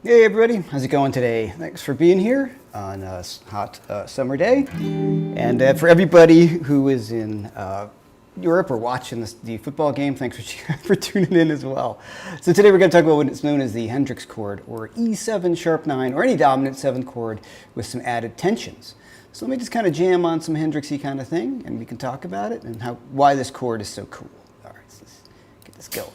Hey everybody, how's it going today? Thanks for being here on a hot summer day. And for everybody who is in Europe or watching the football game, thanks for tuning in as well. So today we're going to talk about what is known as the Hendrix chord, or E7 sharp 9, or any dominant 7 chord with some added tensions. So let me just kind of jam on some Hendrixy kind of thing, and we can talk about it and why this chord is so cool. All right, so let's get this going.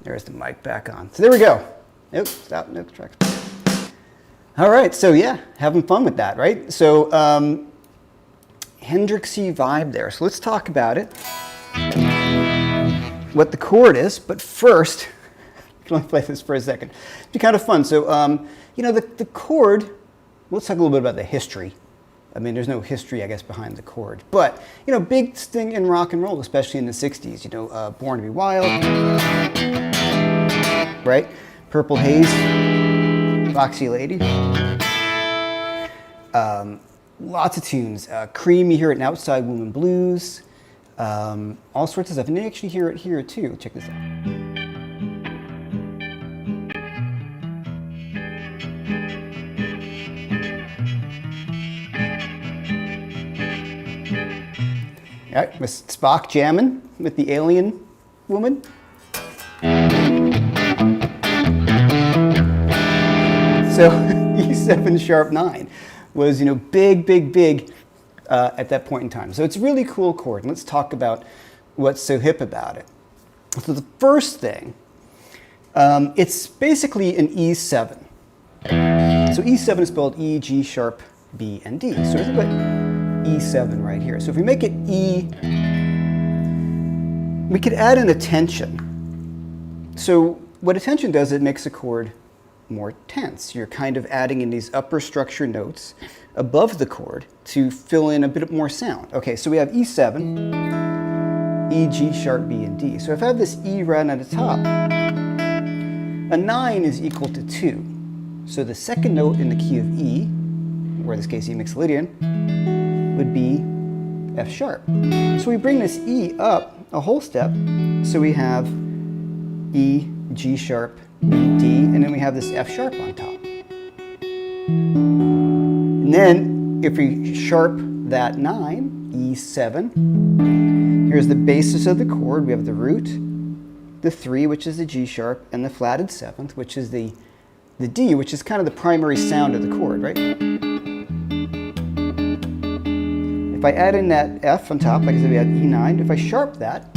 There's the mic back on. So there we go. Nope, stop, nope, tracks. All right, so yeah, having fun with that, right? So Hendrixy vibe there. So let's talk about it. What the chord is, but first, I can only play this for a second. It'd be kind of fun. So, you know, the chord, let's talk a little bit about the history. I mean, there's no history, I guess, behind the chord. But, you know, big thing in rock and roll, especially in the 60s. You know, Born to be Wild, right? Purple Haze, Foxy Lady. Lots of tunes. Cream, you hear it in Outside Woman Blues. All sorts of stuff. And you actually hear it here, too. Check this out. All right, with Spock jamming with the alien woman. So E7 sharp 9 was, you know, big at that point in time. So it's a really cool chord. And let's talk about what's so hip about it. So the first thing, it's basically an E7. So E7 is spelled E, G sharp, B, and D. So it's about E7 right here. So if we make it E, we could add an attention. So what attention does, it makes a chord more tense. You're kind of adding in these upper structure notes above the chord to fill in a bit more sound. Okay, so we have E7, E, G sharp, B, and D. So if I have this E right at the top, a 9 is equal to 2. So the second note in the key of E, or in this case E mixolydian, would be F sharp. So we bring this E up a whole step, so we have E, G sharp, B, D, and then we have this F sharp on top. And then if we sharp that 9, E7, here's the basis of the chord. We have the root, the 3, which is the G sharp, and the flatted 7th, which is the D, which is kind of the primary sound of the chord, right? If I add in that F on top, like I said, we had E9. If I sharp that,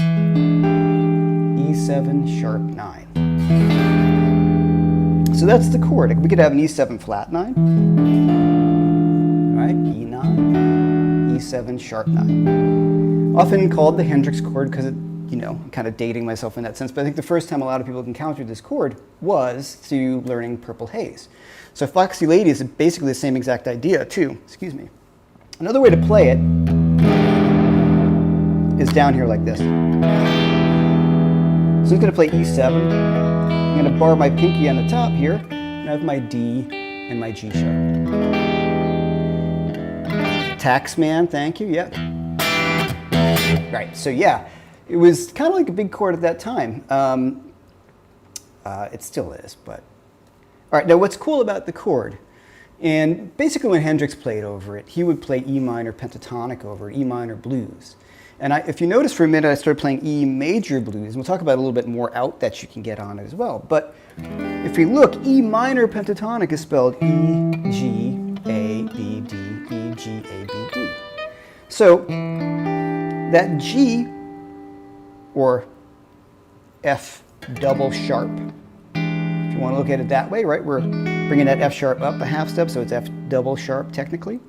E7 sharp 9. So that's the chord. We could have an E7 flat 9. All right, E9, E7 sharp 9. Often called the Hendrix chord because it, you know, I'm kind of dating myself in that sense, but I think the first time a lot of people encountered this chord was through learning Purple Haze. So Foxy Lady is basically the same exact idea too. Excuse me. Another way to play it is down here like this. So I'm going to play E7. I'm going to bar my pinky on the top here, and I have my D and my G sharp. Taxman, thank you, yeah. Right, so yeah, it was kind of like a big chord at that time. It still is, but. All right, now what's cool about the chord, and basically when Hendrix played over it, he would play E minor pentatonic over it, E minor blues. And if you notice for a minute, I started playing E major blues. And we'll talk about a little bit more out that you can get on it as well. But if we look, E minor pentatonic is spelled E, G, A, B, D, E, G, A, B, D. So that G, or F double sharp, if you want to look at it that way, right? We're bringing that F sharp up a half step, so it's F double sharp technically.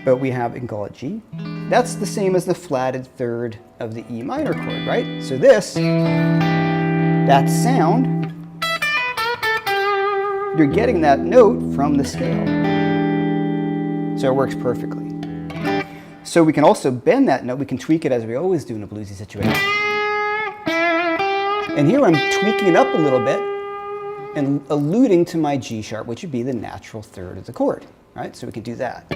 But we have, you can call it G. That's the same as the flatted third of the E minor chord, right? So this, that sound, you're getting that note from the scale. So it works perfectly. So we can also bend that note. We can tweak it as we always do in a bluesy situation. And here I'm tweaking it up a little bit and alluding to my G sharp, which would be the natural third of the chord, right? So we can do that.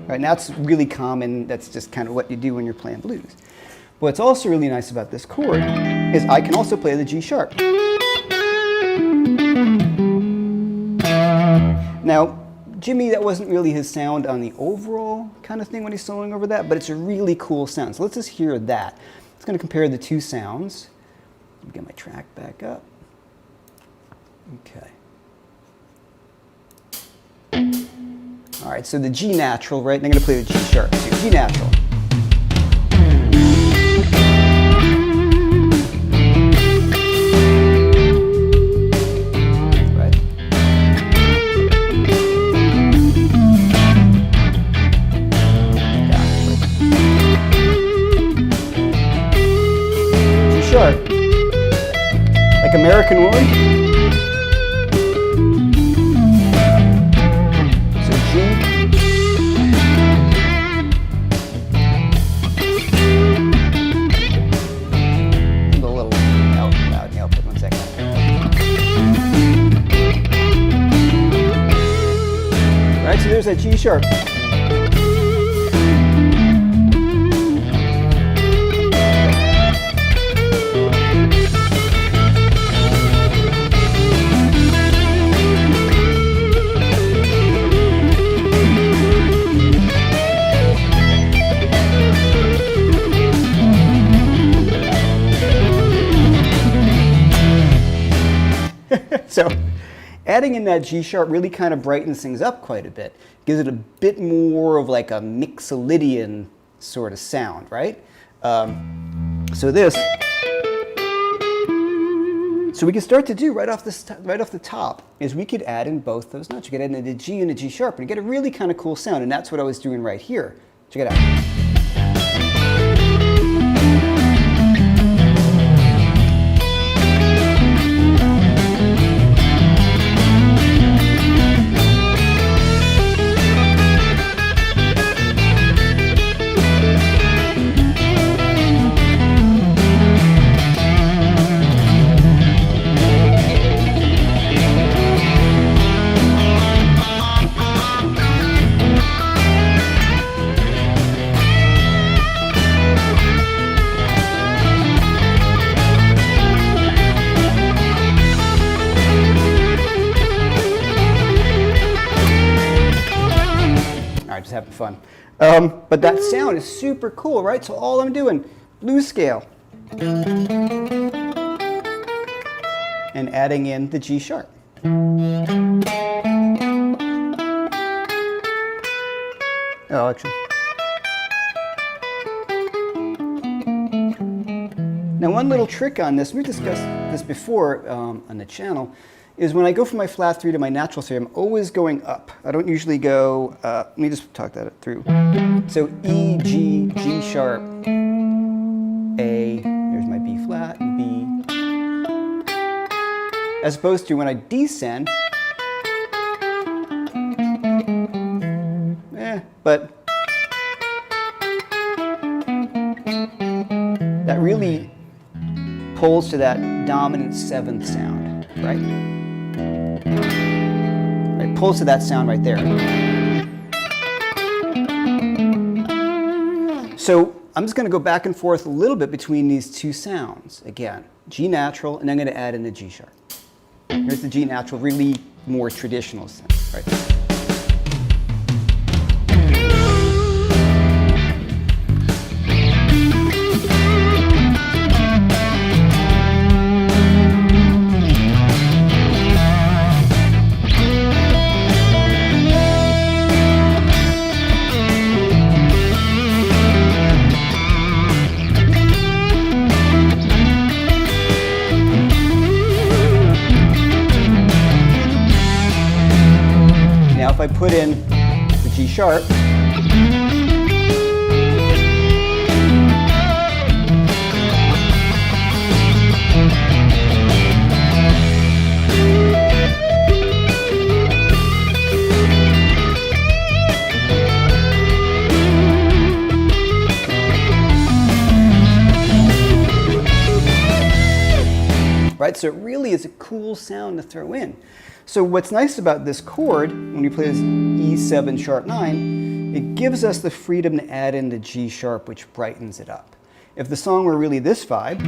Right, now it's really common, that's just kind of what you do when you're playing blues. But what's also really nice about this chord is I can also play the G sharp. Now, Jimmy, that wasn't really his sound on the overall kind of thing when he's soloing over that, but it's a really cool sound. So let's just hear that. It's going to compare the two sounds. Let me get my track back up. Okay. All right, so the G natural, right? And I'm going to play the G sharp too. G natural. there's that G sharp. So adding in that G sharp really kind of brightens things up quite a bit. Gives it a bit more of like a Mixolydian sort of sound, right? So we can start to do right off the top is we could add in both those notes. You could add in a G and a G sharp and get a really kind of cool sound, and that's what I was doing right here. Check it out. Just having fun. But that sound is super cool, right? So all I'm doing, blues scale, and adding in the G sharp. Oh, actually. Now one little trick on this, we discussed this before on the channel, is when I go from my flat 3 to my natural 3, I'm always going up. I don't usually go, let me just talk that through. So E, G, G sharp, A, there's my B flat, and B. As opposed to when I descend, but that really pulls to that dominant 7th sound, right? It pulls to that sound right there. So I'm just going to go back and forth a little bit between these two sounds. Again, G natural, and I'm going to add in the G sharp. Here's the G natural, really more traditional sound, right? If I put in the G sharp, right? So it really is a cool sound to throw in. So what's nice about this chord, when you play this E7 sharp 9, it gives us the freedom to add in the G sharp, which brightens it up. If the song were really this vibe,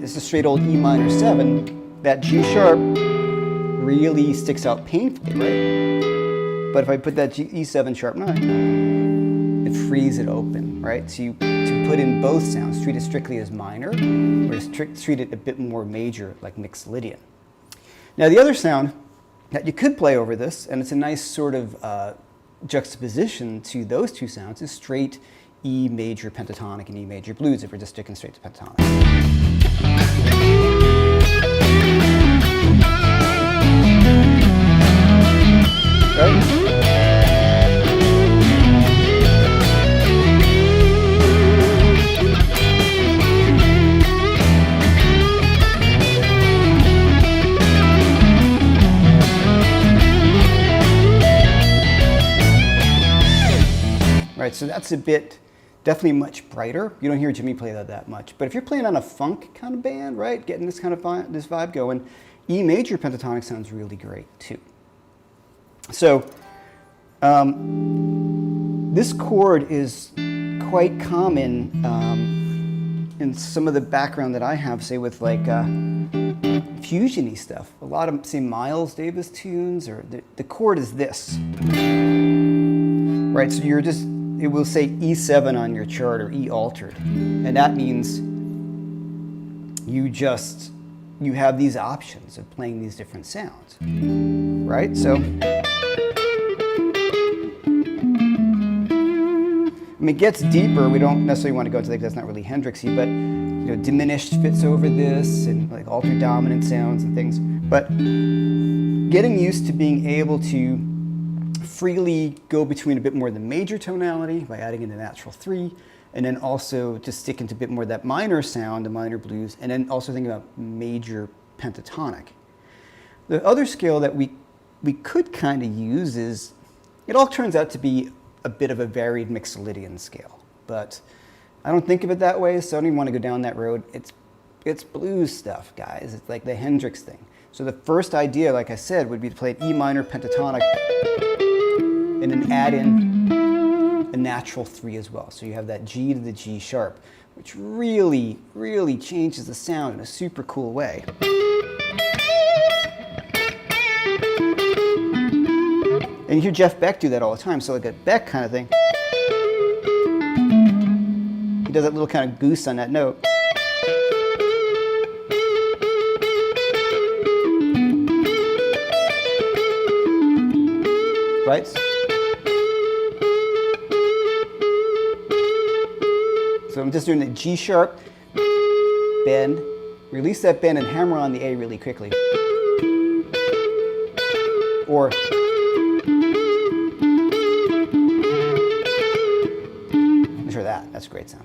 it's a straight old E minor 7, that G sharp really sticks out painfully, right? But if I put that E7 sharp 9, it frees it open, right? So to put in both sounds, treat it strictly as minor, or treat it a bit more major, like Mixolydian. Now the other sound that you could play over this, and it's a nice sort of juxtaposition to those two sounds, is straight E major pentatonic and E major blues if we're just sticking straight to pentatonic. Right? Right, so that's a bit, definitely much brighter. You don't hear Jimmy play that much. But if you're playing on a funk kind of band, right, getting this kind of this vibe going, E major pentatonic sounds really great too. So This chord is quite common in some of the background that I have, say with like fusion-y stuff. A lot of, say, Miles Davis tunes, or the chord is this. Right, so you're just, it will say E7 on your chart or E altered. And that means you have these options of playing these different sounds. Right, so. I mean, it gets deeper. We don't necessarily want to go into that because that's not really Hendrixy, but you know, diminished fits over this, and like altered dominant sounds and things. But getting used to being able to freely go between a bit more of the major tonality by adding in the natural 3, and then also to stick into a bit more of that minor sound, the minor blues, and then also thinking about major pentatonic. The other scale that we could kind of use is, it all turns out to be a bit of a varied Mixolydian scale, but I don't think of it that way, so I don't even want to go down that road. It's blues stuff, guys. It's like the Hendrix thing. So the first idea, like I said, would be to play an E minor pentatonic and then add in a natural 3 as well. So you have that G to the G sharp, which really, really changes the sound in a super cool way. And you hear Jeff Beck do that all the time, so like a Beck kind of thing. He does that little kind of goose on that note. Right? So I'm just doing the G sharp, bend, release that bend and hammer on the A really quickly. Or that's a great sound.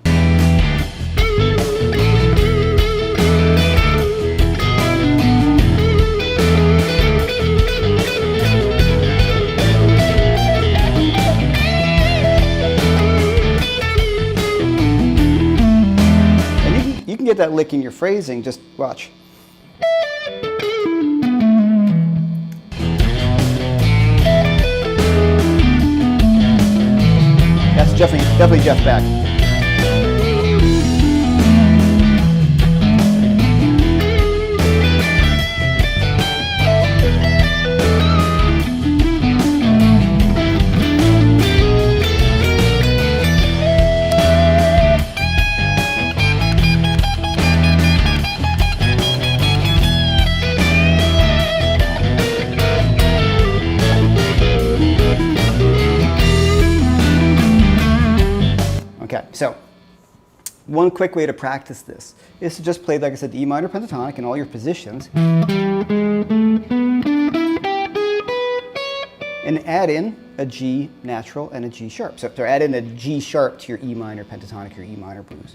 And you can get that lick in your phrasing, just watch. That's definitely Jeff Beck. Okay, so one quick way to practice this is to just play, like I said, the E minor pentatonic in all your positions and add in a G natural and a G sharp. So add in a G sharp to your E minor pentatonic, your E minor blues.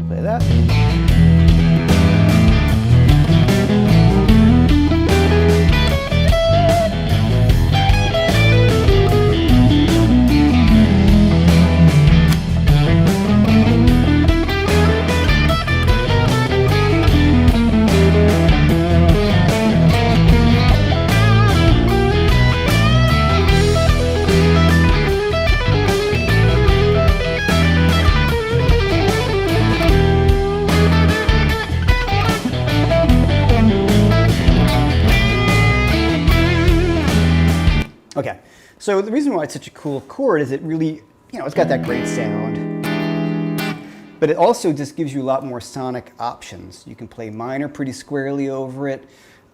Play that. Okay, so the reason why it's such a cool chord is it really, it's got that great sound, but it also just gives you a lot more sonic options. You can play minor pretty squarely over it,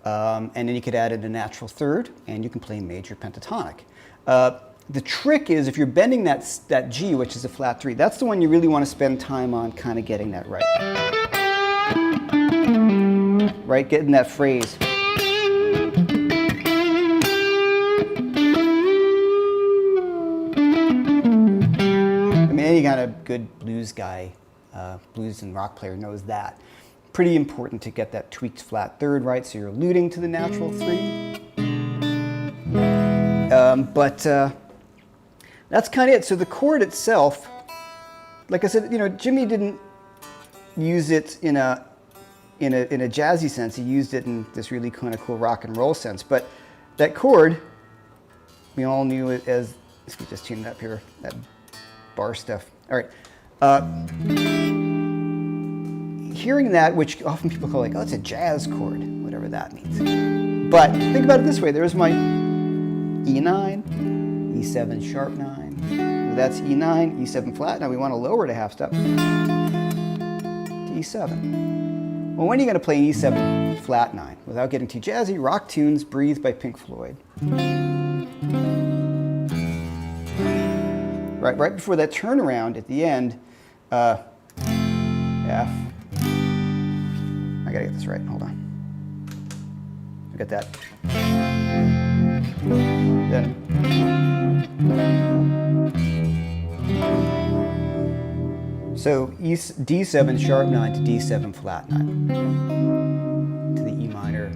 and then you could add in a natural third, and you can play major pentatonic. The trick is if you're bending that G, which is a flat 3, that's the one you really want to spend time on kind of getting that right. Right, getting that phrase. Any kind of good blues guy, blues and rock player knows that. Pretty important to get that tweaked flat third right, so you're alluding to the natural 3. But that's kind of it. So the chord itself, like I said, Jimmy didn't use it in a jazzy sense. He used it in this really kind of cool rock and roll sense. But that chord, we all knew it as, let's just tune it up here, that bar stuff. All right. Hearing that, which often people call like, oh, it's a jazz chord, whatever that means. But think about it this way. There's my E9, E7 sharp 9. So that's E9, E7 flat. Now we want to lower it a half step to E7. Well, when are you going to play an E7 flat 9? Without getting too jazzy, rock tunes, Breathe by Pink Floyd. Right before that turnaround at the end, F. I gotta get this right, hold on. I got that. Then. So D7 sharp 9 to D7 flat 9. To the E minor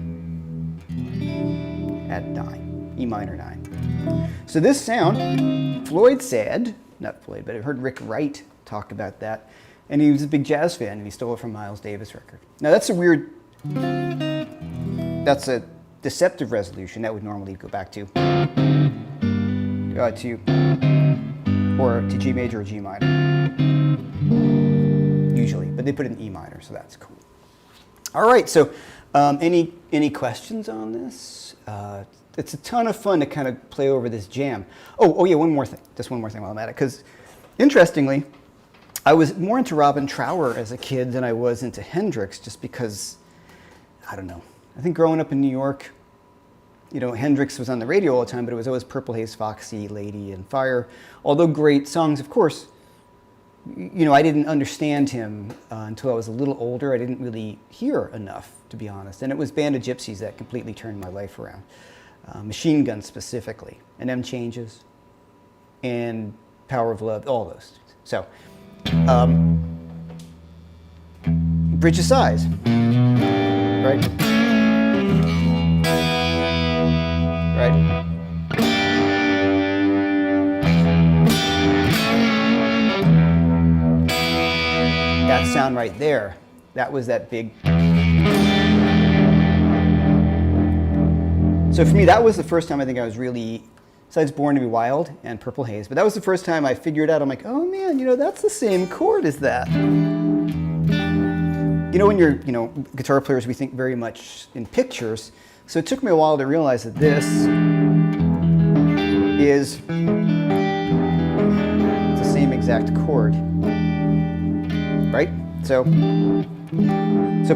at 9. E minor 9. So this sound, Floyd said, not Floyd, but I've heard Rick Wright talk about that. And he was a big jazz fan, and he stole it from Miles Davis record. Now that's a deceptive resolution. That would normally go back to G major or G minor, usually. But they put it in E minor, so that's cool. All right, so any questions on this? It's a ton of fun to kind of play over this jam. Oh yeah, one more thing. Just one more thing while I'm at it, because interestingly, I was more into Robin Trower as a kid than I was into Hendrix, just because, I don't know. I think growing up in New York, you know, Hendrix was on the radio all the time, but it was always Purple Haze, Foxy, Lady, and Fire. Although great songs, of course, you know, I didn't understand him until I was a little older. I didn't really hear enough, to be honest. And it was Band of Gypsies that completely turned my life around. Machine Gun specifically, and M Changes, and Power of Love, all those. So, Bridge of Sighs, right? Right? That sound right there, that was that big. So for me, that was the first time I think I was really, besides Born to Be Wild and Purple Haze, but that was the first time I figured out, I'm like, oh man, you know, that's the same chord as that. You know, when you're, you know, guitar players, we think very much in pictures. So it took me a while to realize that this is the same exact chord, right? So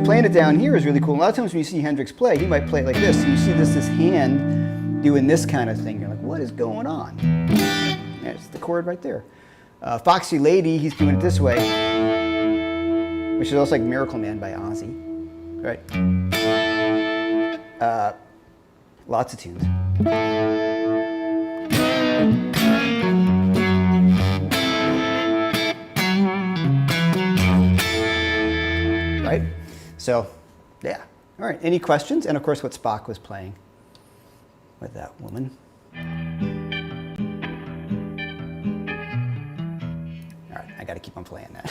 playing it down here is really cool. A lot of times when you see Hendrix play, he might play it like this. And you see this hand doing this kind of thing. You're like, what is going on? There's the chord right there. Foxy Lady, he's doing it this way, which is also like Miracle Man by Ozzy, right? Lots of tunes. Right? So, yeah. All right, any questions? And of course, what Spock was playing with that woman. All right, I got to keep on playing that.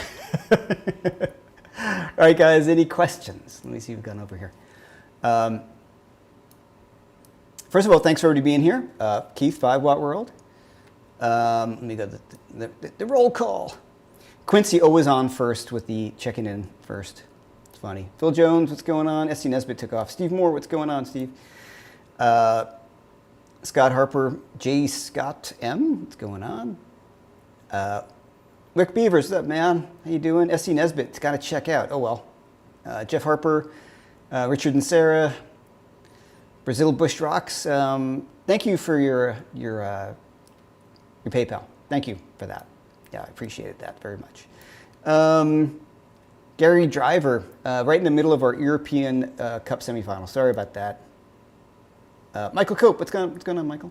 All right, guys, any questions? Let me see who've gone over here. First of all, thanks for everybody being here. Keith, 5 Watt World. Let me go to the roll call. Quincy always on first with the checking in first. It's funny. Phil Jones, what's going on? S.C. Nesbitt took off. Steve Moore, what's going on, Steve? Scott Harper, J. Scott M, what's going on? Rick Beavers, what's up, man? How you doing? S.C. Nesbitt, got to check out. Oh, well. Jeff Harper, Richard and Sarah, Brazil Bush Rocks. Thank you for your PayPal. Thank you for that. Yeah, I appreciated that very much. Gary Driver, right in the middle of our European Cup semifinal. Sorry about that. Michael Cope, what's going on, Michael?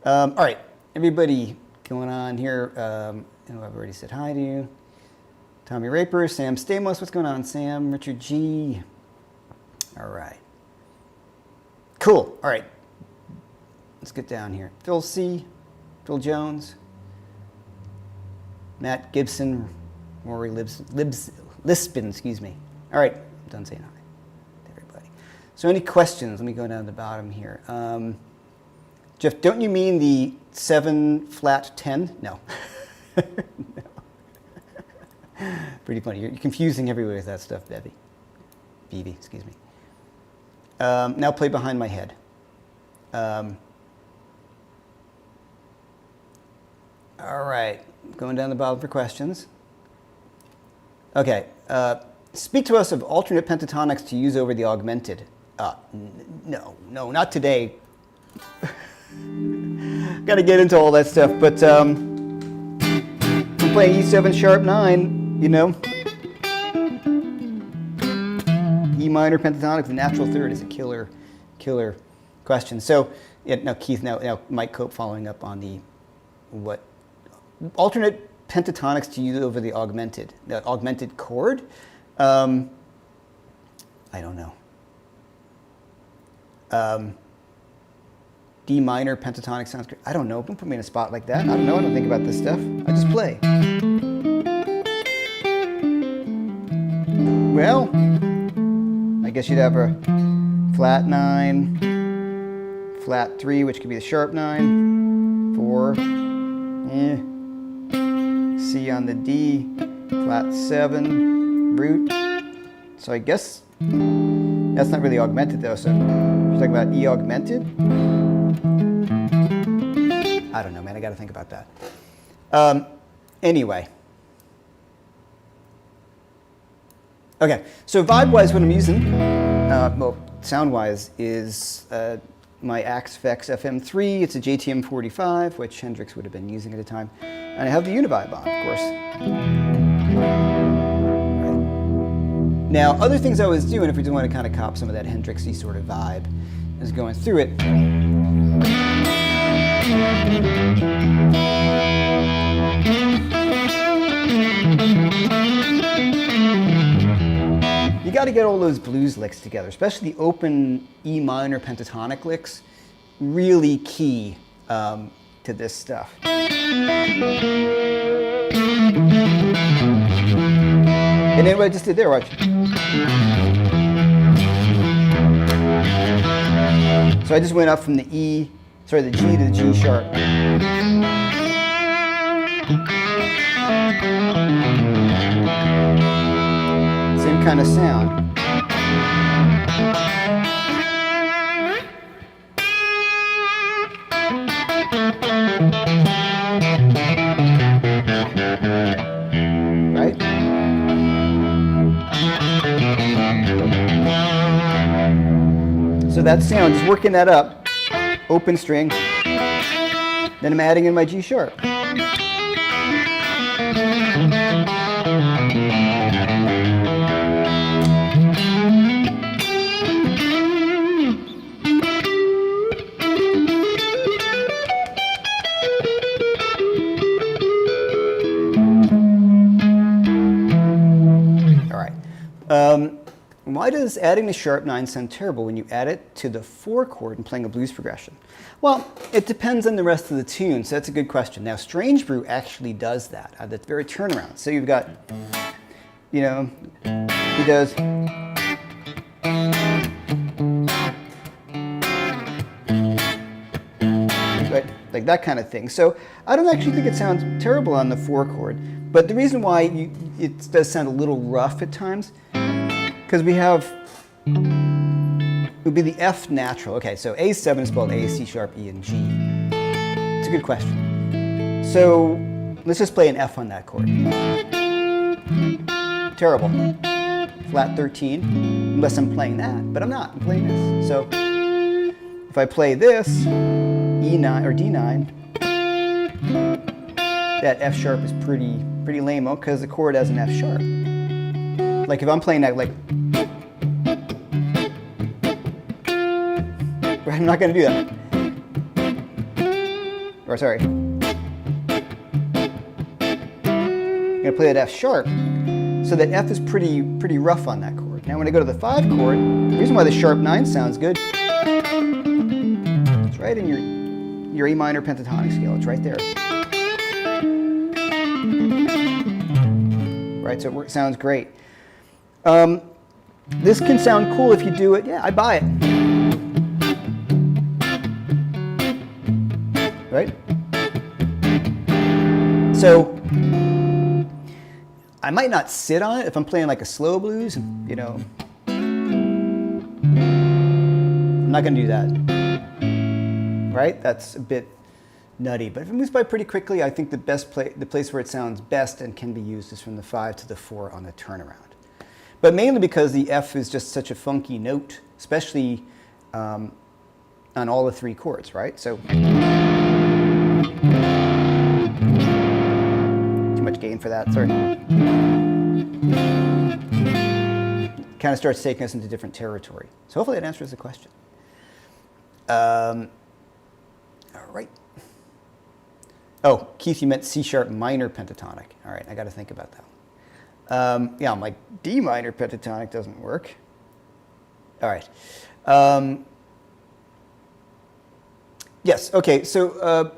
All right, everybody going on here. I've already said hi to you. Tommy Raper, Sam Stamos, what's going on, Sam? Richard G. All right. Cool. All right. Let's get down here. Phil C. Phil Jones. Matt Gibson. Rory Lisping, excuse me. All right, I'm done saying hi to everybody. So any questions? Let me go down to the bottom here. Jeff, don't you mean the 7 flat 10? No. No. Pretty funny. You're confusing everybody with that stuff, Vivi, excuse me. Now play behind my head. All right, going down the bottom for questions. Okay, speak to us of alternate pentatonics to use over the augmented. No, not today. Got to get into all that stuff, but I'm playing E7 sharp 9, you know. E minor pentatonic, the natural third is a killer question. So, yeah, now Keith, now Mike Cope following up on the what alternate pentatonics to use over the augmented chord. I don't know. D minor pentatonic sounds great. I don't know. Don't put me in a spot like that. I don't know. I don't think about this stuff. I just play. Well, I guess you'd have a flat 9, flat 3, which could be the sharp 9, 4, C on the D, flat 7, root. So I guess that's not really augmented though. So you're talking about E augmented? I don't know, man. I got to think about that. Anyway. Okay, so vibe-wise, what I'm using, well, sound-wise, is my Axe-Vex FM3. It's a JTM 45, which Hendrix would have been using at the time. And I have the Univibe on, of course. Right. Now, other things I was doing, if we do want to kind of cop some of that Hendrix-y sort of vibe, is going through it. You got to get all those blues licks together, especially the open E minor pentatonic licks, really key to this stuff. And then what I just did there, watch. So I just went up from the G to the G sharp. Same kind of sound. Right? So that sound, just working that up, open string, then I'm adding in my G sharp. Why does adding the sharp 9 sound terrible when you add it to the 4 chord and playing a blues progression? Well, it depends on the rest of the tune, so that's a good question. Now, Strange Brew actually does that. That's very turnaround. So you've got, you know, he does. Right, like that kind of thing. So I don't actually think it sounds terrible on the 4 chord, but the reason why it does sound a little rough at times, because we have, it would be the F natural. Okay, so A7 is spelled A, C sharp, E, and G. It's a good question. So let's just play an F on that chord. Terrible. Flat 13, unless I'm playing that, but I'm not. I'm playing this. So if I play this, E9 or D9, that F sharp is pretty lame-o because the chord has an F sharp. Like if I'm playing that, like, I'm not going to do that. Or sorry. I'm going to play that F sharp. So that F is pretty rough on that chord. Now when I go to the 5 chord, the reason why the sharp 9 sounds good, it's right in your E minor pentatonic scale. It's right there. Right, so it sounds great. This can sound cool if you do it. Yeah, I buy it. Right? So I might not sit on it if I'm playing like a slow blues, you know. I'm not going to do that. Right? That's a bit nutty. But if it moves by pretty quickly, I think the place where it sounds best and can be used is from the 5 to the 4 on the turnaround. But mainly because the F is just such a funky note, especially on all the 3 chords, right? So too much gain for that, sorry. Kind of starts taking us into different territory. So hopefully that answers the question. All right. Oh, Keith, you meant C-sharp minor pentatonic. All right, I got to think about that one. Yeah, I'm like, D minor pentatonic doesn't work. All right. Yes, okay, so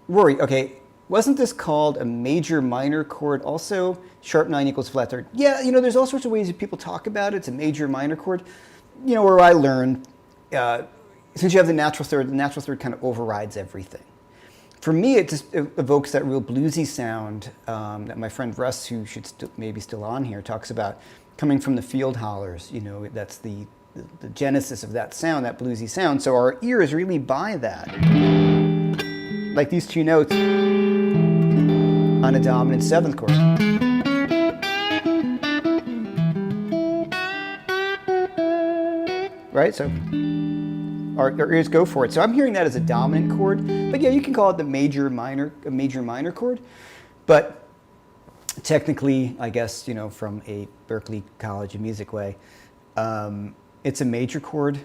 Rory, okay, wasn't this called a major minor chord also? Sharp 9 equals flat third. Yeah, you know, there's all sorts of ways that people talk about it. It's a major minor chord. You know, where I learned, since you have the natural third kind of overrides everything. For me, it just evokes that real bluesy sound that my friend Russ, who should maybe still on here, talks about coming from the field hollers. You know, that's the genesis of that sound, that bluesy sound. So our ears really buy that. Like these 2 notes on a dominant 7th chord. Right? So our ears go for it. So I'm hearing that as a dominant chord, but yeah, you can call it a major minor chord. But technically, I guess, you know, from a Berklee College of Music way, it's a major chord,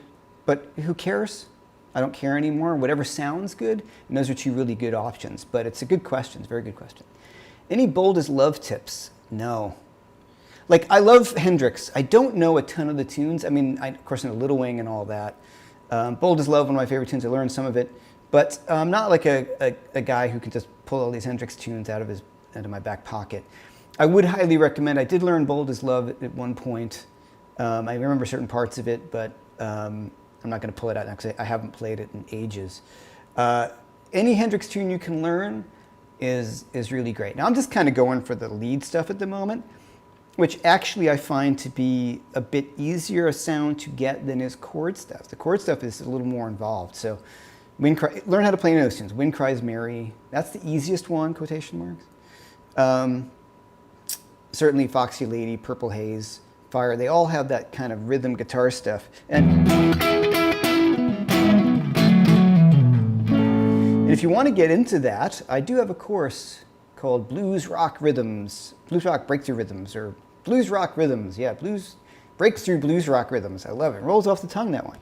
but who cares? I don't care anymore. Whatever sounds good, and those are 2 really good options. But it's a good question, it's a very good question. Any bold as love tips? No. Like, I love Hendrix. I don't know a ton of the tunes. I mean, of course, I know Little Wing and all that. Bold as Love, one of my favorite tunes. I learned some of it, but I'm not like a guy who can just pull all these Hendrix tunes out of my back pocket. I would highly recommend. I did learn Bold as Love at one point. I remember certain parts of it, but I'm not going to pull it out now because I haven't played it in ages. Any Hendrix tune you can learn is really great. Now I'm just kind of going for the lead stuff at the moment, which actually I find to be a bit easier a sound to get than is chord stuff. The chord stuff is a little more involved. So learn how to play those tunes. Wind Cries Mary, that's the easiest one, quotation marks. Certainly Foxy Lady, Purple Haze, Fire, they all have that kind of rhythm guitar stuff. And if you want to get into that, I do have a course called Blues Rock Rhythms, Blues Rock Breakthrough Rhythms, or Blues Rock Rhythms, yeah, Breakthrough Blues Rock Rhythms. I love it. It rolls off the tongue, that one.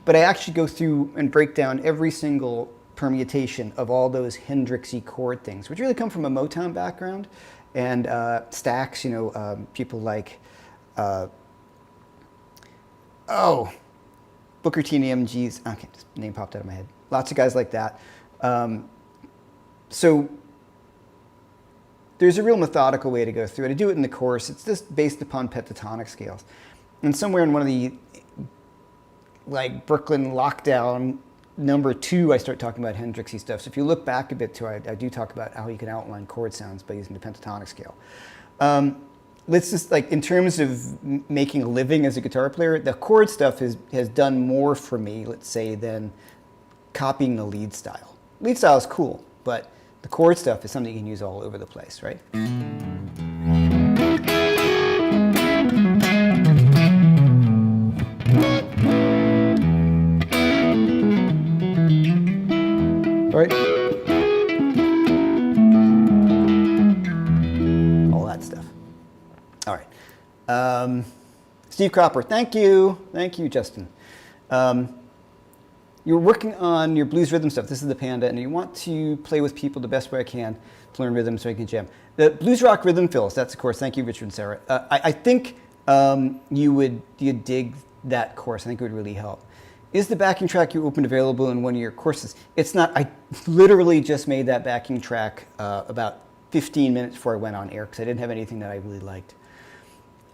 But I actually go through and break down every single permutation of all those Hendrixy chord things, which really come from a Motown background. And Stax, you know, people like, Booker T and MGs, okay, just name popped out of my head. Lots of guys like that. So there's a real methodical way to go through it. I do it in the course. It's just based upon pentatonic scales. And somewhere in one of the, like, Brooklyn Lockdown #2, I start talking about Hendrixy stuff. So if you look back a bit too, I do talk about how you can outline chord sounds by using the pentatonic scale. Let's just, like, in terms of making a living as a guitar player, the chord stuff has done more for me, let's say, than copying the lead style. Lead style is cool, but the chord stuff is something you can use all over the place, right? Right? All that stuff. All right. Steve Cropper, thank you. Thank you, Justin. You're working on your blues rhythm stuff. This is the Panda, and you want to play with people the best way I can to learn rhythm so you can jam. The Blues Rock Rhythm Fills, that's the course. Thank you, Richard and Sarah. I think you'd dig that course. I think it would really help. Is the backing track you opened available in one of your courses? It's not. I literally just made that backing track about 15 minutes before I went on air because I didn't have anything that I really liked.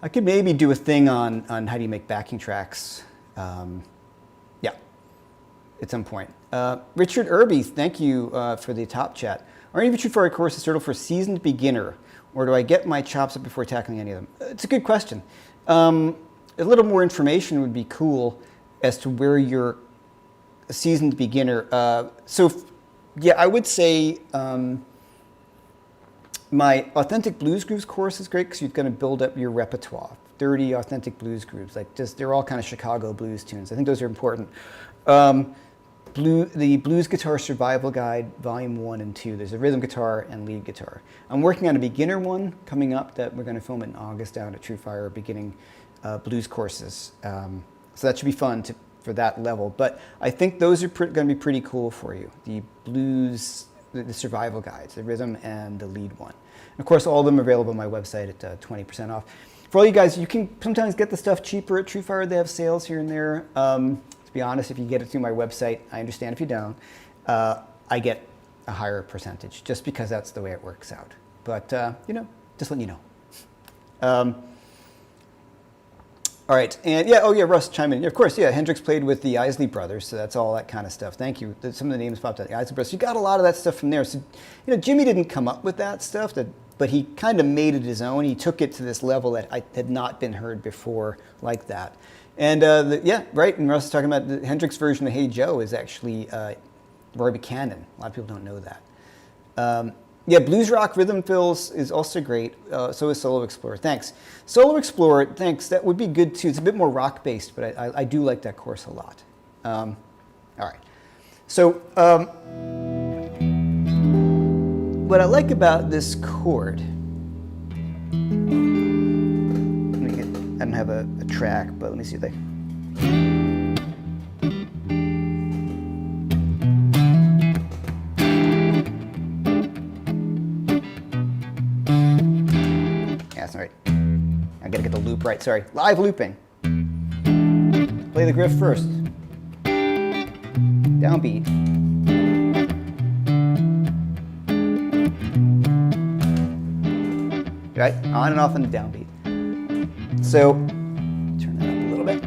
I could maybe do a thing on how do you make backing tracks. Yeah, at some point. Richard Irby, thank you for the top chat. Are any of your tutorial courses suitable for seasoned beginner, or do I get my chops up before tackling any of them? It's a good question. A little more information would be cool as to where you're a seasoned beginner. Yeah, I would say my Authentic Blues Grooves course is great because you're going to build up your repertoire. 30 authentic blues grooves, they're all kind of Chicago blues tunes. I think those are important. The Blues Guitar Survival Guide, Volume 1 and 2. There's a rhythm guitar and lead guitar. I'm working on a beginner one coming up that we're going to film in August down at True Fire, beginning blues courses. So that should be fun for that level. But I think those are going to be pretty cool for you. The blues, the survival guides, the rhythm and the lead one. And of course, all of them are available on my website at 20% off. For all you guys, you can sometimes get the stuff cheaper at True Fire. They have sales here and there. To be honest, if you get it through my website, I understand if you don't. I get a higher percentage just because that's the way it works out. But, just letting you know. All right, and yeah, Russ, chime in. Of course, yeah, Hendrix played with the Isley Brothers, so that's all that kind of stuff. Thank you. Some of the names popped out, the Isley Brothers. You got a lot of that stuff from there. So, Jimmy didn't come up with that stuff, but he kind of made it his own. He took it to this level that I had not been heard before like that. And yeah, right, and Russ is talking about the Hendrix version of Hey Joe is actually Roy Buchanan. A lot of people don't know that. Yeah, Blues Rock Rhythm Fills is also great. So is Solo Explorer. Thanks. Solo Explorer, thanks. That would be good too. It's a bit more rock-based, but I do like that course a lot. All right. So what I like about this chord, I don't have a track, but let me see if that's not right. I gotta get the loop right, sorry. Live looping. Play the griff first. Downbeat. Right? On and off on the downbeat. So, turn that up a little bit.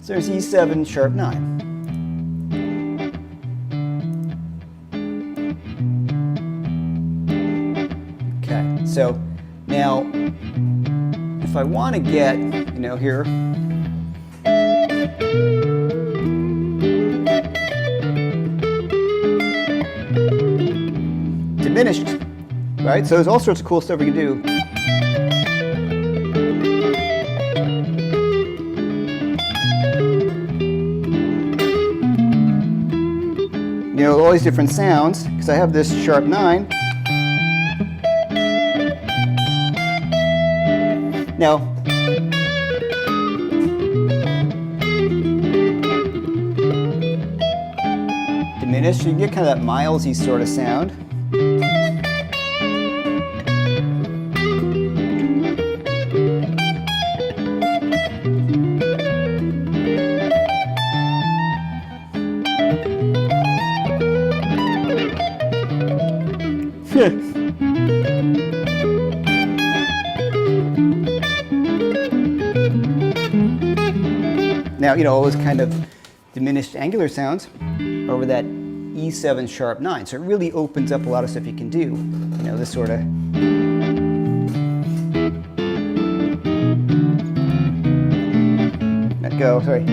So there's E7 sharp 9. Okay, so now if I want to get, here, diminished, right? So there's all sorts of cool stuff we can do. All these different sounds, because I have this sharp 9. Now, diminished, you can get kind of that Milesy sort of sound. Now, all those kind of diminished angular sounds over that E7 sharp 9. So it really opens up a lot of stuff you can do. This sort of. Let go, sorry.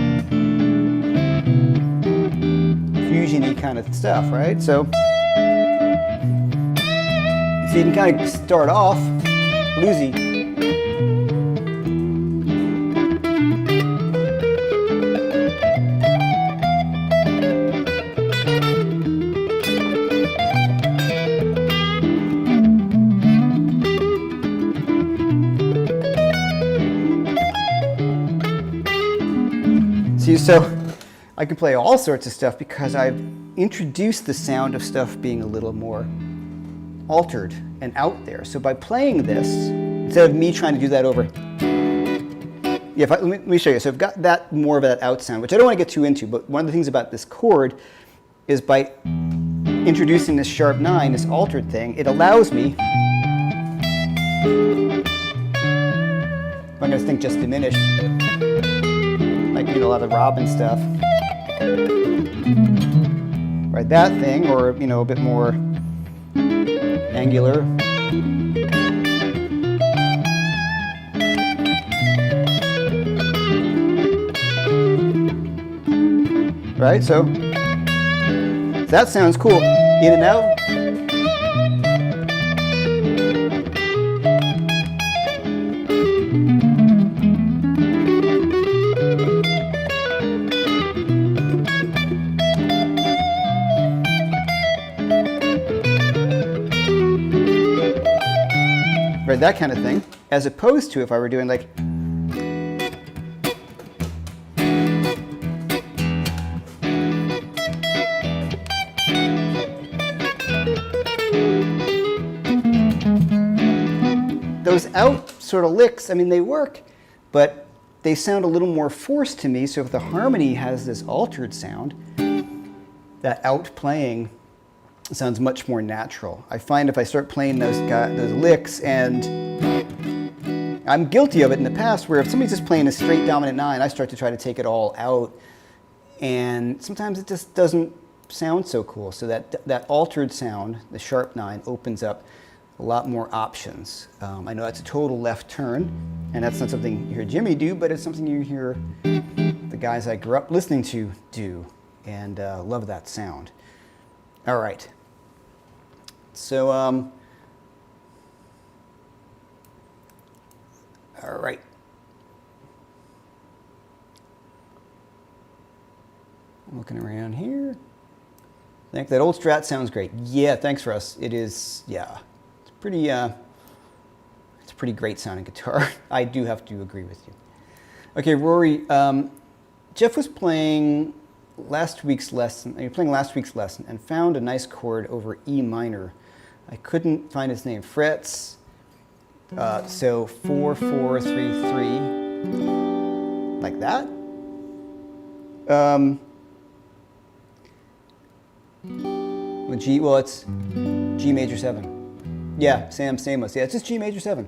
Fusion-y kind of stuff, right? So you can kind of start off bluesy. So I can play all sorts of stuff because I've introduced the sound of stuff being a little more altered and out there. So by playing this, instead of me trying to do that over, yeah, let me show you. So I've got that more of that out sound, which I don't want to get too into, but one of the things about this chord is by introducing this sharp 9, this altered thing, it allows me I'm going to think just diminished, like a lot of Robin stuff. Right, that thing, or a bit more angular. Right, so that sounds cool. In and out. Right, that kind of thing, as opposed to if I were doing like those out sort of licks. I mean, they work, but they sound a little more forced to me. So if the harmony has this altered sound, that out playing sounds much more natural. I find if I start playing those licks, and I'm guilty of it in the past, where if somebody's just playing a straight dominant 9, I start to try to take it all out, and sometimes it just doesn't sound so cool. So that altered sound, the sharp 9, opens up a lot more options. I know that's a total left turn, and that's not something you hear Jimmy do, but it's something you hear the guys I grew up listening to do, and love that sound. All right. So, all right. I'm looking around here. I think that old Strat sounds great. Yeah, thanks, Russ. It is, yeah, it's pretty great sounding guitar. I do have to agree with you. Okay, Rory, Jeff was playing last week's lesson and found a nice chord over E minor. I couldn't find his name. Frets, so 4, 4, 3, 3, like that. G, well, it's G major 7. Yeah, Sam Stamos. Yeah, it's just G major 7.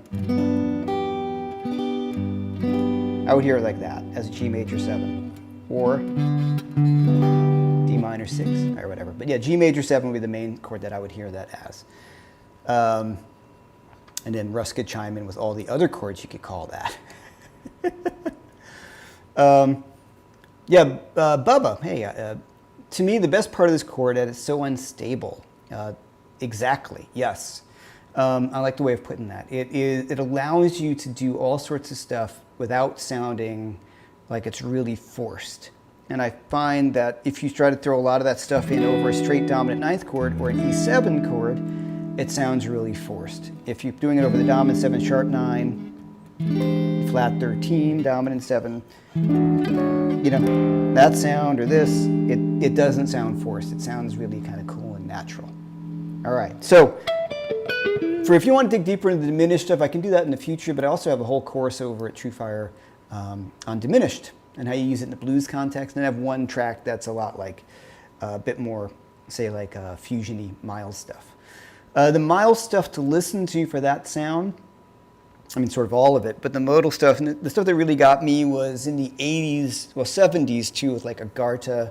I would hear it like that, as a G major 7. Or D minor 6, or whatever. But yeah, G major 7 would be the main chord that I would hear that as. And then Russ could chime in with all the other chords you could call that. Bubba, hey, to me, the best part of this chord is it's so unstable. Exactly, yes. I like the way of putting that. It allows you to do all sorts of stuff without sounding like it's really forced. And I find that if you try to throw a lot of that stuff in over a straight dominant 9th chord or an E7 chord, it sounds really forced. If you're doing it over the dominant 7 sharp 9, flat 13, dominant 7, that sound or this, it doesn't sound forced. It sounds really kind of cool and natural. All right, so if you want to dig deeper into the diminished stuff, I can do that in the future, but I also have a whole course over at TrueFire on diminished and how you use it in the blues context. And I have one track that's a lot like a bit more, say, like fusion-y Miles stuff. The Miles stuff to listen to for that sound, I mean, sort of all of it, but the modal stuff, and the stuff that really got me was in the 80s, well, 70s too, with like Agartha,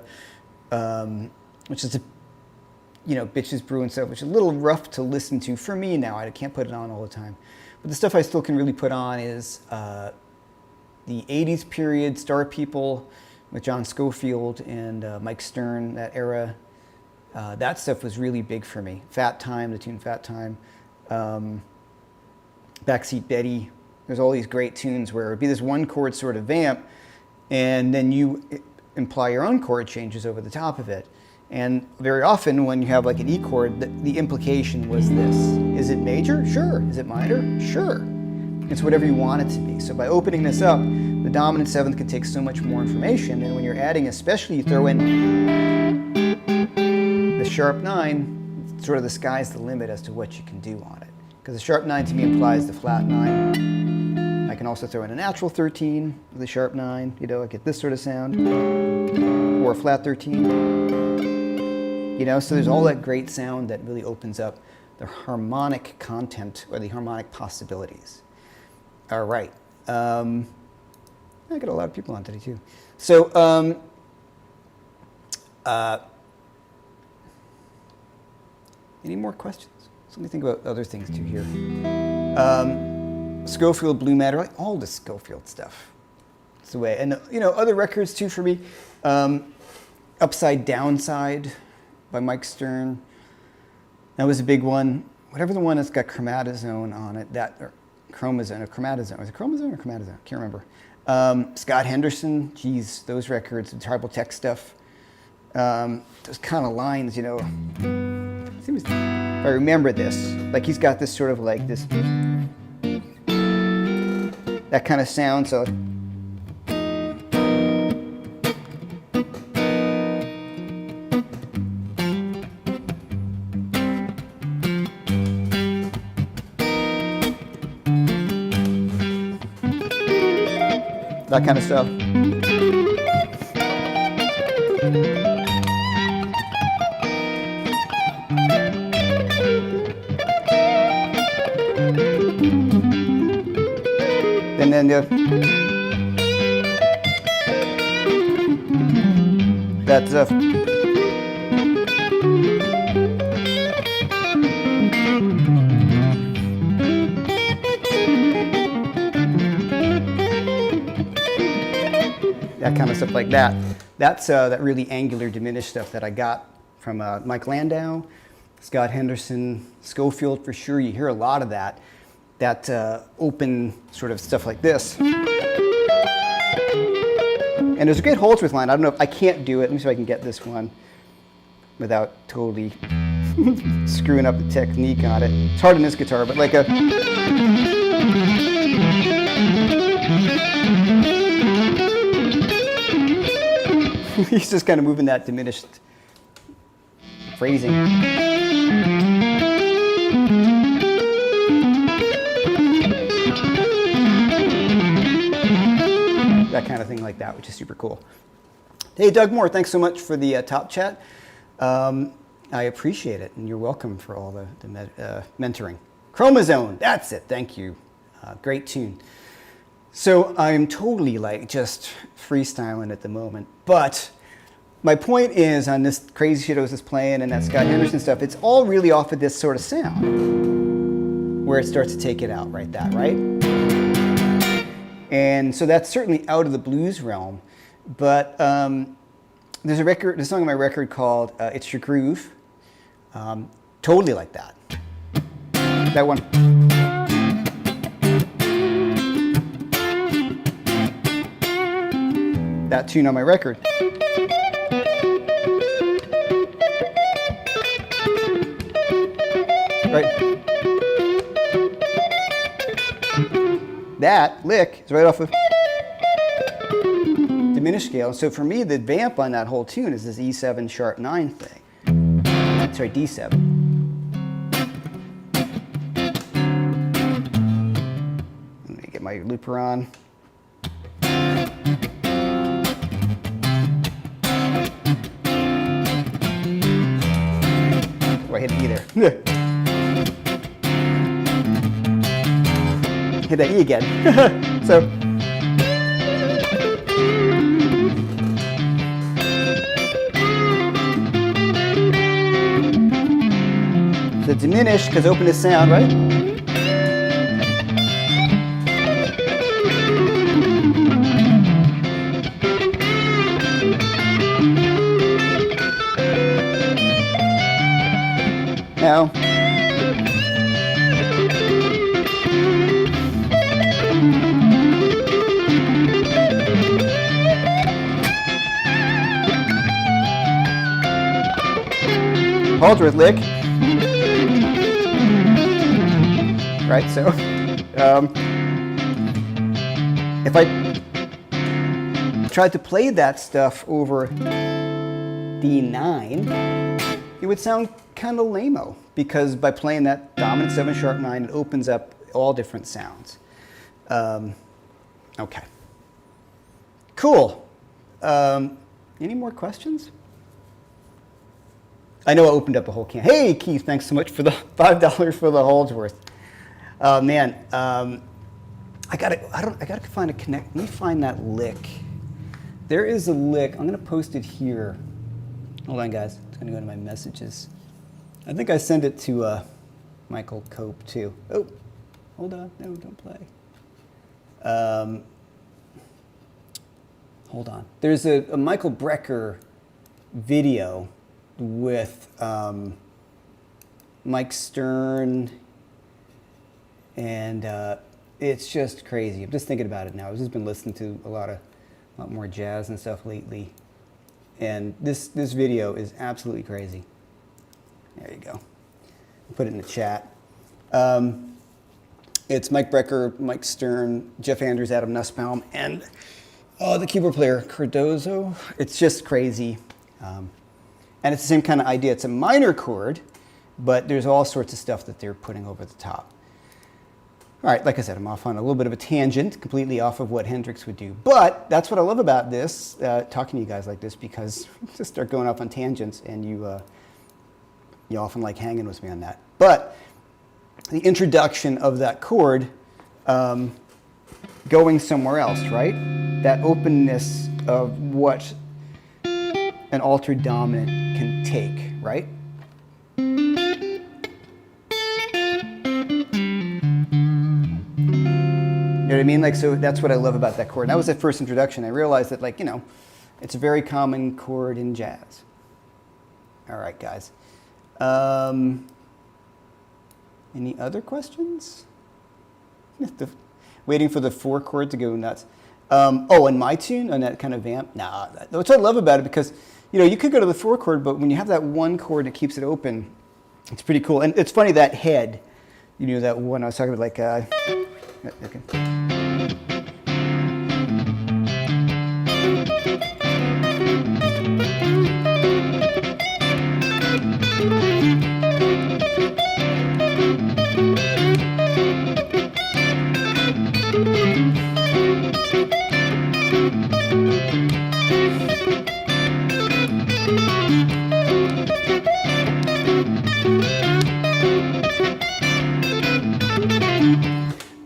which is Bitches Brew and stuff, which is a little rough to listen to for me now. I can't put it on all the time. But the stuff I still can really put on is the 80s period, Star People with John Scofield and Mike Stern, that era. That stuff was really big for me. Fat Time, the tune Fat Time. Backseat Betty. There's all these great tunes where it would be this one chord sort of vamp, and then you imply your own chord changes over the top of it. And very often when you have like an E chord, the implication was this. Is it major? Sure. Is it minor? Sure. It's whatever you want it to be. So by opening this up, the dominant 7th can take so much more information, and when you're adding, especially you throw in the sharp 9, sort of the sky's the limit as to what you can do on it. Because the sharp 9 to me implies the flat 9. I can also throw in a natural 13 with a sharp 9, I get this sort of sound. Or a flat 13. So there's all that great sound that really opens up the harmonic content or the harmonic possibilities. All right, I got a lot of people on today too. So any more questions? So let me think about other things too here. Scofield Blue Matter, like all the Scofield stuff. It's the way, and other records too for me. Upside Downside by Mike Stern. That was a big one. Whatever the one that's got chromatazone on it, or chromazone or chromatazone. Was it chromazone or chromatazone? I can't remember. Scott Henderson, geez, those records, the tribal tech stuff. Those kind of lines, if I remember this, like he's got this sort of like this, that kind of sound, so. That kind of stuff. And then that's that kind of stuff like that. That's that really angular diminished stuff that I got from Mike Landau, Scott Henderson, Scofield for sure. You hear a lot of that open sort of stuff like this. And there's a great Holdsworth line. I don't know if I can't do it. Let me see if I can get this one without totally screwing up the technique on it. It's hard on this guitar, but like a. He's just kind of moving that diminished phrasing. That kind of thing like that, which is super cool. Hey, Doug Moore, thanks so much for the top chat. I appreciate it, and you're welcome for all the mentoring. Chromazone, that's it, thank you. Great tune. So I'm totally like just freestyling at the moment, but my point is on this crazy shit I was just playing and that Scott Henderson stuff, it's all really off of this sort of sound where it starts to take it out, right? And so that's certainly out of the blues realm, but there's a song on my record called It's Your Groove, totally like that. That one. That tune on my record. Right. That lick is right off of diminished scale. So for me, the vamp on that whole tune is this E7 sharp 9 thing. Sorry, D7. Let me get my looper on. Oh, I hit E there. Hit that E again. So the diminished, because open is sound, right? Now Holdsworth lick, right? So if I tried to play that stuff over D9, it would sound kind of lame-o, because by playing that dominant 7 sharp 9, it opens up all different sounds. Okay. Cool. Any more questions? I know I opened up a whole can. Hey, Keith, thanks so much for the $5 for the Holdsworth. Man, I gotta find a connect. Let me find that lick. There is a lick. I'm gonna post it here. Hold on, guys. It's gonna go to my messages. I think I sent it to Michael Cope too. Oh, hold on. No, don't play. Hold on. There's a Michael Brecker video with Mike Stern, and it's just crazy. I'm just thinking about it now. I've just been listening to a lot more jazz and stuff lately, and this video is absolutely crazy. There you go. I'll put it in the chat. It's Mike Brecker, Mike Stern, Jeff Andrews, Adam Nussbaum, and the keyboard player, Cardozo. It's just crazy. And it's the same kind of idea. It's a minor chord, but there's all sorts of stuff that they're putting over the top. All right, like I said, I'm off on a little bit of a tangent, completely off of what Hendrix would do. But that's what I love about this, talking to you guys like this, because just start going off on tangents, and you often like hanging with me on that. But the introduction of that chord going somewhere else, right? That openness of what an altered dominant can take, right? You know what I mean? Like, so that's what I love about that chord. And that was the first introduction. I realized that, like, it's a very common chord in jazz. All right, guys. Any other questions? Waiting for the 4 chord to go nuts. And my tune on that kind of vamp. Nah, that's what I love about it, because you could go to the 4 chord, but when you have that one chord that keeps it open, it's pretty cool. And it's funny, that head, that one I was talking about, like, okay.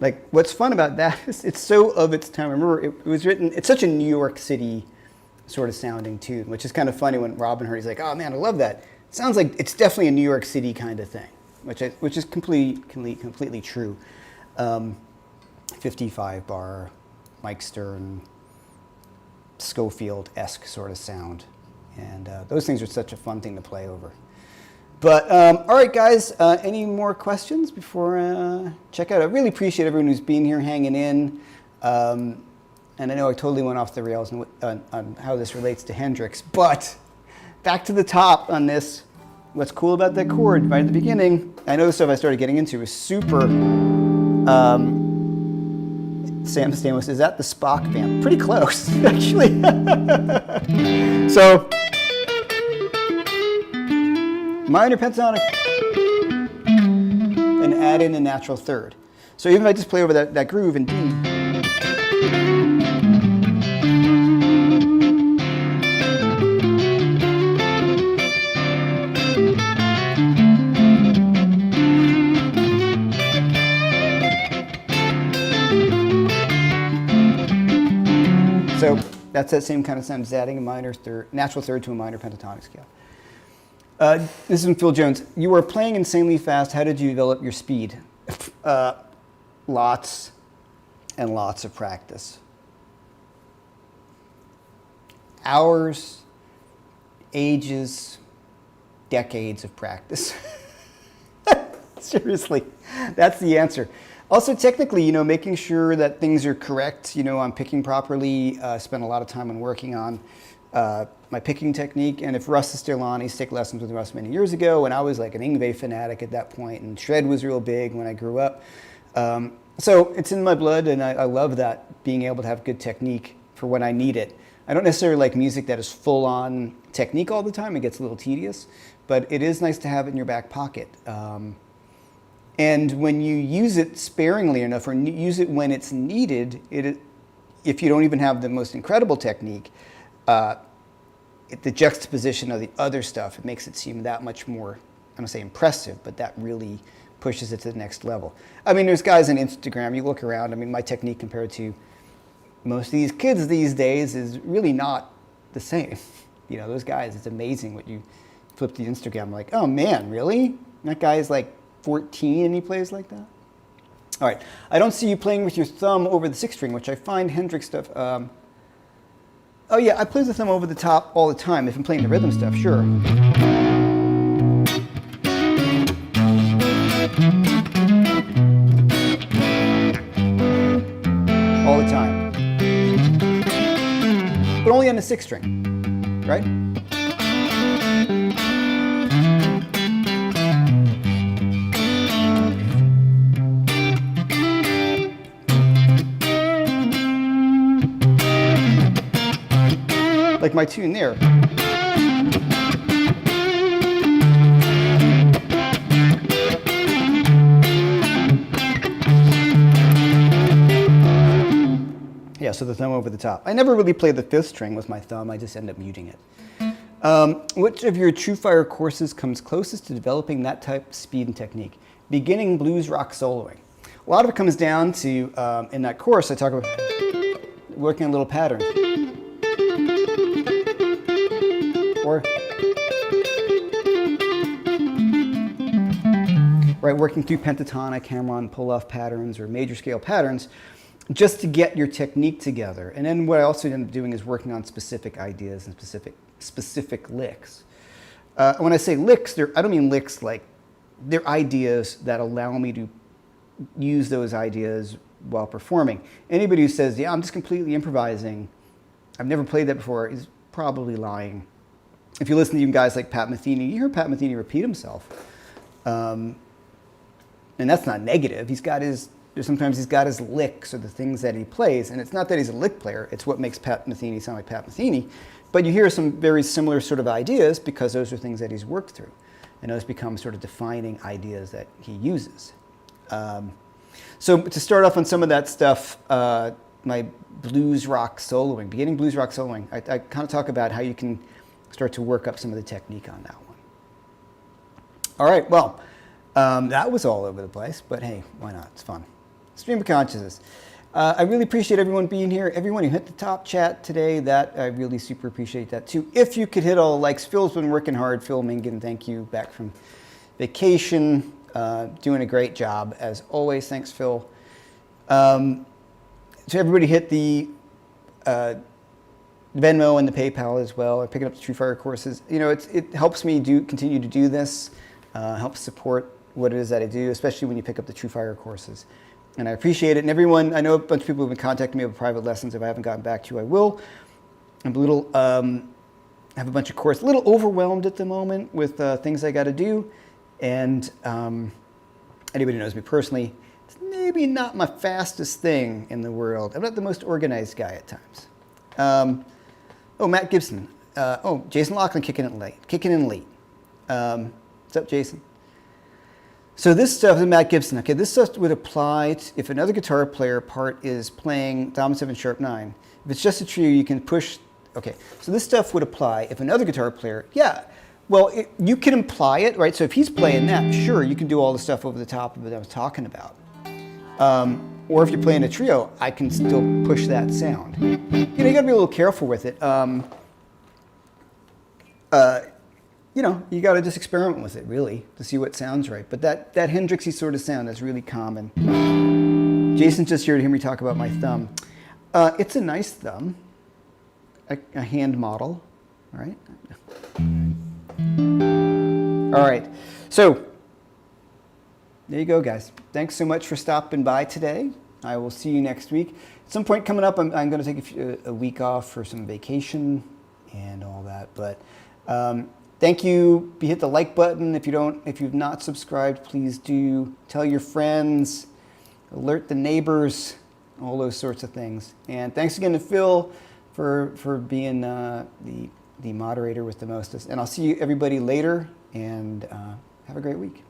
Like, what's fun about that is it's so of its time. I remember it was written, it's such a New York City sort of sounding tune, which is kind of funny when Robin heard, he's like, oh man, I love that. It sounds like it's definitely a New York City kind of thing, which is completely true. 55 bar, Mike Stern, Schofield-esque sort of sound. And those things are such a fun thing to play over. But, all right, guys, any more questions before I check out? I really appreciate everyone who's been here, hanging in. And I know I totally went off the rails on how this relates to Hendrix. But back to the top on this. What's cool about that chord right at the beginning, I know the stuff I started getting into was super... Sam Stamos, is that the Spock vamp? Pretty close, actually. So... minor pentatonic, and add in a natural third. So even if I just play over that groove in D, so that's that same kind of sound, just adding a minor third, natural third to a minor pentatonic scale. This is from Phil Jones. You were playing insanely fast. How did you develop your speed? Lots and lots of practice. Hours, ages, decades of practice. Seriously, that's the answer. Also, technically, making sure that things are correct, I'm picking properly, spent a lot of time on working on my picking technique. And if Russ is still on, he took lessons with Russ many years ago, and I was like an Yngwie fanatic at that point, and shred was real big when I grew up. So it's in my blood, and I love that, being able to have good technique for when I need it. I don't necessarily like music that is full-on technique all the time. It gets a little tedious, but it is nice to have it in your back pocket. And when you use it sparingly enough, or use it when it's needed, if you don't even have the most incredible technique, the juxtaposition of the other stuff, it makes it seem that much more, I don't say impressive, but that really pushes it to the next level. I mean, there's guys on Instagram, you look around, I mean, my technique compared to most of these kids these days is really not the same. You know, those guys, it's amazing what you flip the Instagram, like, oh man, really? That guy's like 14 and he plays like that? All right, I don't see you playing with your thumb over the 6th string, which I find Hendrix stuff. Oh yeah, I play with the thumb over the top all the time if I'm playing the rhythm stuff, sure. All the time. But only on the 6th string, right? Like my tune there. Yeah, so the thumb over the top. I never really played the 5th string with my thumb, I just end up muting it. Which of your TrueFire courses comes closest to developing that type of speed and technique? Beginning blues rock soloing. A lot of it comes down to, in that course, I talk about working on little patterns. Or, right, working through pentatonic, hammer-on, pull-off patterns or major scale patterns just to get your technique together. And then what I also end up doing is working on specific ideas and specific licks. When I say licks, I don't mean licks like they're ideas that allow me to use those ideas while performing. Anybody who says, yeah, I'm just completely improvising, I've never played that before, is probably lying. If you listen to even guys like Pat Metheny, you hear Pat Metheny repeat himself. And that's not negative. Sometimes he's got his licks or the things that he plays. And it's not that he's a lick player. It's what makes Pat Metheny sound like Pat Metheny. But you hear some very similar sort of ideas because those are things that he's worked through. And those become sort of defining ideas that he uses. So to start off on some of that stuff, my blues rock soloing, beginning blues rock soloing, I kind of talk about how you can start to work up some of the technique on that one. All right, well, that was all over the place, but hey, why not? It's fun. Stream of consciousness. I really appreciate everyone being here. Everyone who hit the top chat today, I really super appreciate that too. If you could hit all the likes, Phil's been working hard. Phil Mingan, thank you, back from vacation, doing a great job as always. Thanks, Phil. So everybody hit the Venmo and the PayPal as well. I'm picking up the TrueFire courses. You know, it helps me continue to do this, helps support what it is that I do, especially when you pick up the TrueFire courses. And I appreciate it. And everyone, I know a bunch of people have been contacting me about private lessons. If I haven't gotten back to you, I will. I'm a little, have a bunch of courses, a little overwhelmed at the moment with things I got to do. And anybody who knows me personally, it's maybe not my fastest thing in the world. I'm not the most organized guy at times. Oh, Matt Gibson. Jason Laughlin kicking in late. What's up, Jason? So this stuff is Matt Gibson. Okay, this stuff would apply if another guitar player part is playing dominant 7 sharp 9. If it's just a trio, you can push. Okay, so this stuff would apply if another guitar player. Yeah, well, you can imply it, right? So if he's playing that, sure, you can do all the stuff over the top of it I was talking about. Or if you're playing a trio, I can still push that sound. You know, you got to be a little careful with it. You know, you got to just experiment with it, really, to see what sounds right. But that Hendrixy sort of sound is really common. Jason's just here to hear me talk about my thumb. It's a nice thumb, a hand model, all right? All right, so there you go, guys. Thanks so much for stopping by today. I will see you next week. At some point coming up, I'm going to take a week off for some vacation and all that, but thank you. Hit the like button. If you've not subscribed, please do. Tell your friends, alert the neighbors, all those sorts of things. And thanks again to Phil for being the moderator with the mostest. And I'll see you everybody later, and have a great week.